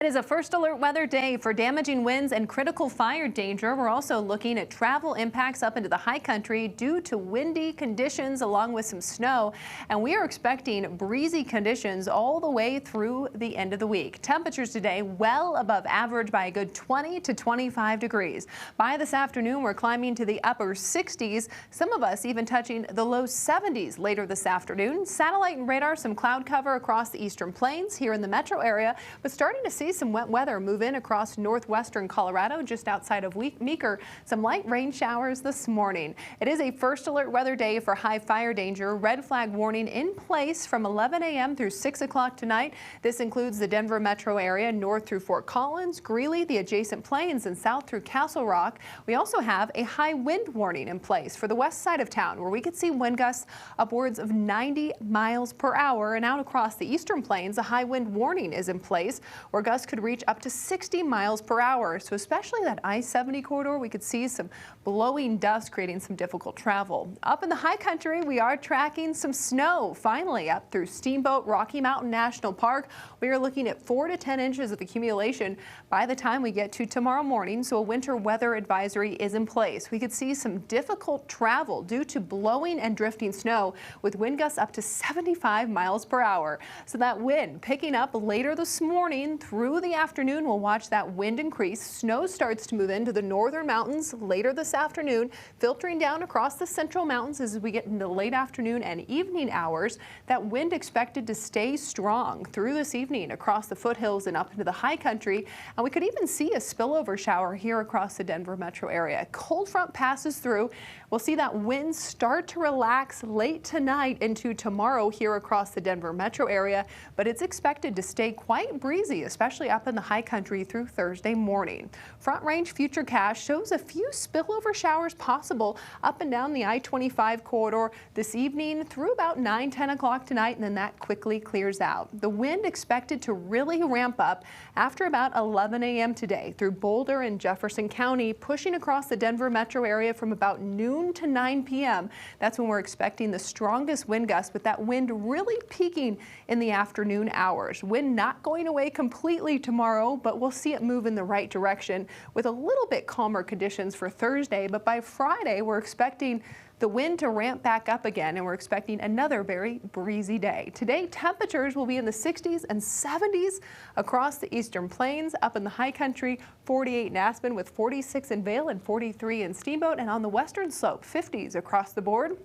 It is a first alert weather day for damaging winds and critical fire danger. We're also looking at travel impacts up into the high country due to windy conditions along with some snow. And we are expecting breezy conditions all the way through the end of the week. Temperatures today well above average by a good 20 to 25 degrees. By this afternoon, we're climbing to the upper 60s. Some of us even touching the low 70s later this afternoon. Satellite and radar, some cloud cover across the eastern plains here in the metro area, but starting to see some wet weather move in across northwestern Colorado just outside of Meeker. Some light rain showers this morning. It is a first alert weather day for high fire danger. Red flag warning in place from 11 a.m. through 6 o'clock tonight. This includes the Denver metro area north through Fort Collins, Greeley, the adjacent plains, and south through Castle Rock. We also have a high wind warning in place for the west side of town where we could see wind gusts upwards of 90 miles per hour. And out across the eastern plains, a high wind warning is in place where gusts could reach up to 60 miles per hour. So especially that I-70 corridor, we could see some blowing dust creating some difficult travel. Up in the high country, we are tracking some snow finally up through Steamboat, Rocky Mountain National Park. We are looking at 4 to 10 inches of accumulation by the time we get to tomorrow morning. So a winter weather advisory is in place. We could see some difficult travel due to blowing and drifting snow with wind gusts up to 75 miles per hour. So that wind picking up later this morning through the afternoon. We'll watch that wind increase. Snow starts to move into the northern mountains later this afternoon, filtering down across the central mountains as we get into late afternoon and evening hours. That wind expected to stay strong through this evening across the foothills and up into the high country. And we could even see a spillover shower here across the Denver metro area. Cold front passes through. We'll see that wind start to relax late tonight into tomorrow here across the Denver metro area, but it's expected to stay quite breezy, especially up in the high country through Thursday morning. Front range futurecast shows a few spillover showers possible up and down the I-25 corridor this evening through about 9-10 o'clock tonight, and then that quickly clears out. The wind expected to really ramp up after about 11 a.m. today through Boulder and Jefferson County, pushing across the Denver metro area from about noon to 9 p.m. That's when we're expecting the strongest wind gusts, with that wind really peaking in the afternoon hours. Wind not going away completely tomorrow, but we'll see it move in the right direction with a little bit calmer conditions for Thursday. But by Friday, we're expecting the wind to ramp back up again, and we're expecting another very breezy day. Today, temperatures will be in the 60s and 70s across the eastern plains. Up in the high country, 48 in Aspen with 46 in Vail and 43 in Steamboat. And on the western slope, 50s across the board.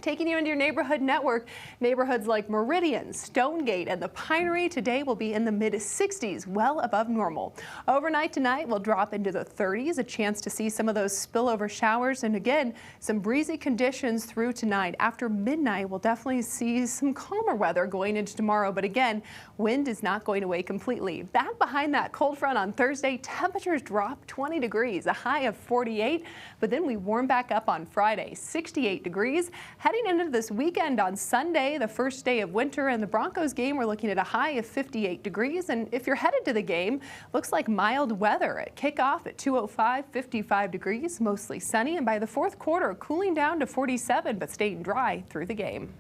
Taking you into your neighborhood network, neighborhoods like Meridian, Stonegate, and the Pinery today will be in the mid-60s, well above normal. Overnight tonight will drop into the 30s, a chance to see some of those spillover showers, and again, some breezy conditions through tonight. After midnight, we'll definitely see some calmer weather going into tomorrow, but again, wind is not going away completely. Back behind that cold front on Thursday, temperatures drop 20 degrees, a high of 48, but then we warm back up on Friday, 68 degrees. Heading into this weekend on Sunday, the first day of winter, and the Broncos game, we're looking at a high of 58 degrees. And if you're headed to the game, looks like mild weather at kickoff at 2:05, 55 degrees, mostly sunny. And by the fourth quarter, cooling down to 47, but staying dry through the game.